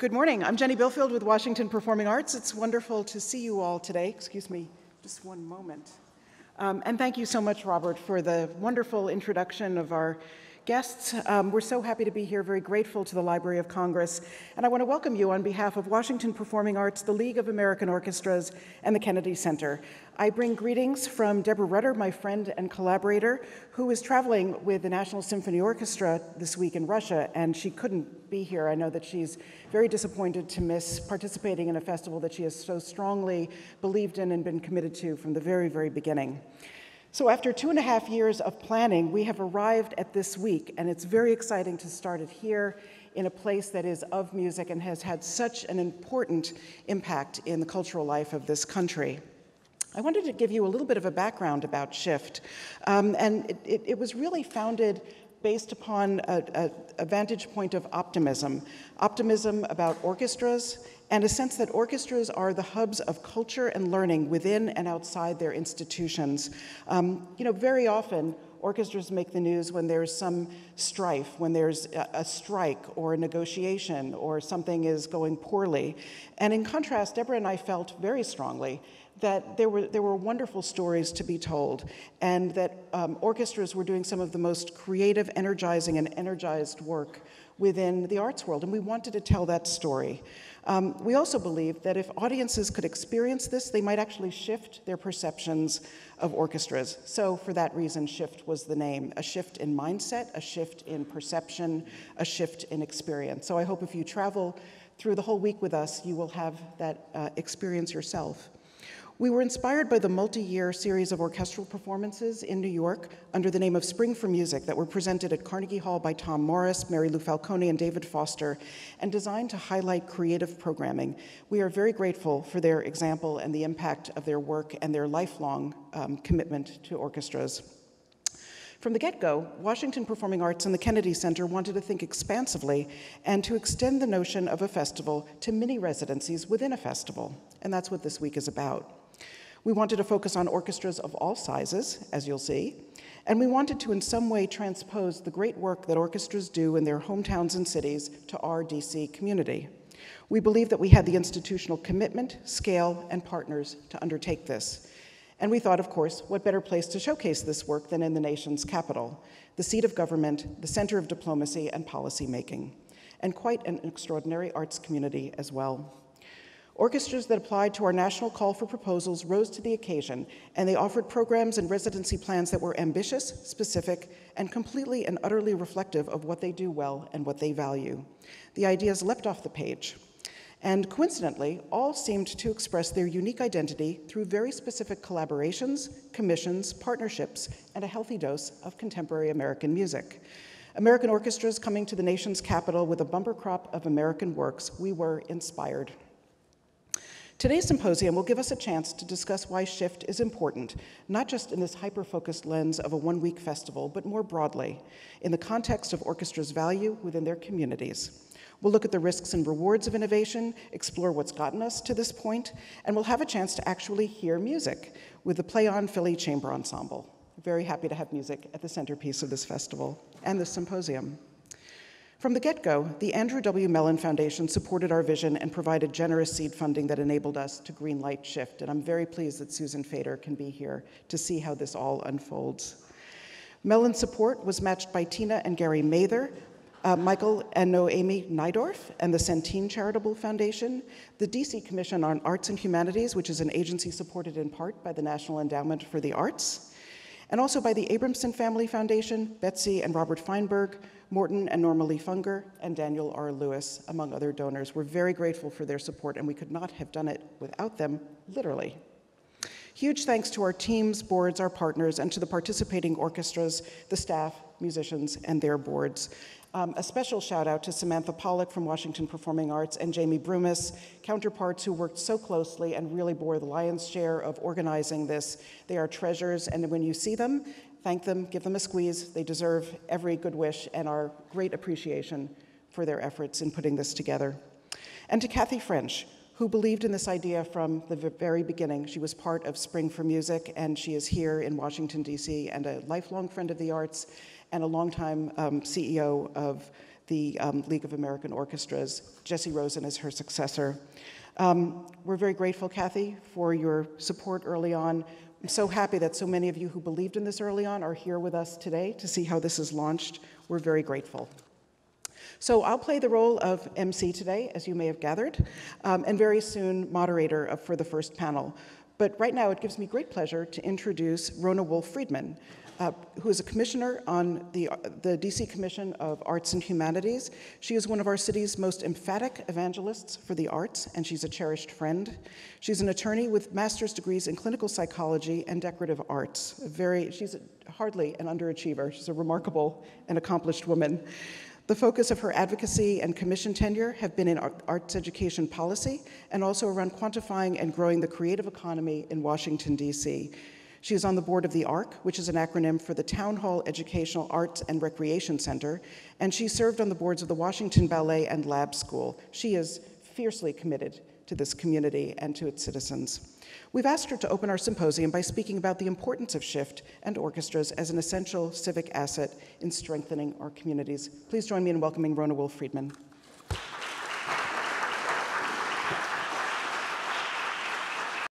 Good morning. I'm Jenny Bilfield with Washington Performing Arts. It's wonderful to see you all today. Excuse me, just one moment. And thank you so much, Robert, for the wonderful introduction of our guests. We're so happy to be here, very grateful to the Library of Congress. And I want to welcome you on behalf of Washington Performing Arts, the League of American Orchestras, and the Kennedy Center. I bring greetings from Deborah Rutter, my friend and collaborator, who is traveling with the National Symphony Orchestra this week in Russia, and she couldn't be here. I know that she's very disappointed to miss participating in a festival that she has so strongly believed in and been committed to from the very, very beginning. So after 2.5 years of planning, we have arrived at this week, and it's very exciting to start it here in a place that is of music and has had such an important impact in the cultural life of this country. I wanted to give you a little bit of a background about SHIFT, and it was really founded based upon a vantage point of optimism about orchestras, and a sense that orchestras are the hubs of culture and learning within and outside their institutions. Very often, orchestras make the news when there's some strife, when there's a strike or a negotiation or something is going poorly. And in contrast, Deborah and I felt very strongly that there were wonderful stories to be told, and that orchestras were doing some of the most creative, energizing, and energized work within the arts world, and we wanted to tell that story. We also believed that if audiences could experience this, they might actually shift their perceptions of orchestras. So for that reason, SHIFT was the name, a shift in mindset, a shift in perception, a shift in experience. So I hope if you travel through the whole week with us, you will have that experience yourself. We were inspired by the multi-year series of orchestral performances in New York under the name of Spring for Music that were presented at Carnegie Hall by Tom Morris, Mary Lou Falcone, and David Foster, and designed to highlight creative programming. We are very grateful for their example and the impact of their work and their lifelong commitment to orchestras. From the get-go, Washington Performing Arts and the Kennedy Center wanted to think expansively and to extend the notion of a festival to mini residencies within a festival, and that's what this week is about. We wanted to focus on orchestras of all sizes, as you'll see, and we wanted to in some way transpose the great work that orchestras do in their hometowns and cities to our DC community. We believe that we had the institutional commitment, scale, and partners to undertake this. And we thought, of course, what better place to showcase this work than in the nation's capital, the seat of government, the center of diplomacy and policymaking, and quite an extraordinary arts community as well. Orchestras that applied to our national call for proposals rose to the occasion, and they offered programs and residency plans that were ambitious, specific, and completely and utterly reflective of what they do well and what they value. The ideas leapt off the page. And coincidentally, all seemed to express their unique identity through very specific collaborations, commissions, partnerships, and a healthy dose of contemporary American music. American orchestras coming to the nation's capital with a bumper crop of American works, we were inspired. Today's symposium will give us a chance to discuss why SHIFT is important, not just in this hyper-focused lens of a one-week festival, but more broadly, in the context of orchestras' value within their communities. We'll look at the risks and rewards of innovation, explore what's gotten us to this point, and we'll have a chance to actually hear music with the Play On Philly Chamber Ensemble. Very happy to have music at the centerpiece of this festival and this symposium. From the get-go, the Andrew W. Mellon Foundation supported our vision and provided generous seed funding that enabled us to greenlight SHIFT, and I'm very pleased that Susan Fader can be here to see how this all unfolds. Mellon's support was matched by Tina and Gary Mather, Michael and Noemi Nydorf, and the Centene Charitable Foundation, the DC Commission on Arts and Humanities, which is an agency supported in part by the National Endowment for the Arts, and also by the Abramson Family Foundation, Betsy and Robert Feinberg, Morton and Norma Lee Funger, and Daniel R. Lewis, among other donors. We're very grateful for their support, and we could not have done it without them, literally. Huge thanks to our teams, boards, our partners, and to the participating orchestras, the staff, musicians, and their boards. A special shout out to Samantha Pollack from Washington Performing Arts and Jamie Brumis, counterparts who worked so closely and really bore the lion's share of organizing this. They are treasures, and when you see them, thank them, give them a squeeze. They deserve every good wish and our great appreciation for their efforts in putting this together. And to Kathy French, who believed in this idea from the very beginning. She was part of Spring for Music, and she is here in Washington, D.C., and a lifelong friend of the arts, and a longtime CEO of the League of American Orchestras. Jesse Rosen is her successor. We're very grateful, Kathy, for your support early on. I'm so happy that so many of you who believed in this early on are here with us today to see how this is launched. We're very grateful. So I'll play the role of MC today, as you may have gathered, and very soon moderator for the first panel. But right now it gives me great pleasure to introduce Rona Wolf-Friedman, who is a commissioner on the DC Commission of Arts and Humanities. She is one of our city's most emphatic evangelists for the arts, and she's a cherished friend. She's an attorney with master's degrees in clinical psychology and decorative arts. She's hardly an underachiever. She's a remarkable and accomplished woman. The focus of her advocacy and commission tenure have been in arts education policy and also around quantifying and growing the creative economy in Washington, D.C. She is on the board of the ARC, which is an acronym for the Town Hall Educational Arts and Recreation Center, and she served on the boards of the Washington Ballet and Lab School. She is fiercely committed to this community and to its citizens. We've asked her to open our symposium by speaking about the importance of shift and orchestras as an essential civic asset in strengthening our communities. Please join me in welcoming Rona Wolf-Friedman.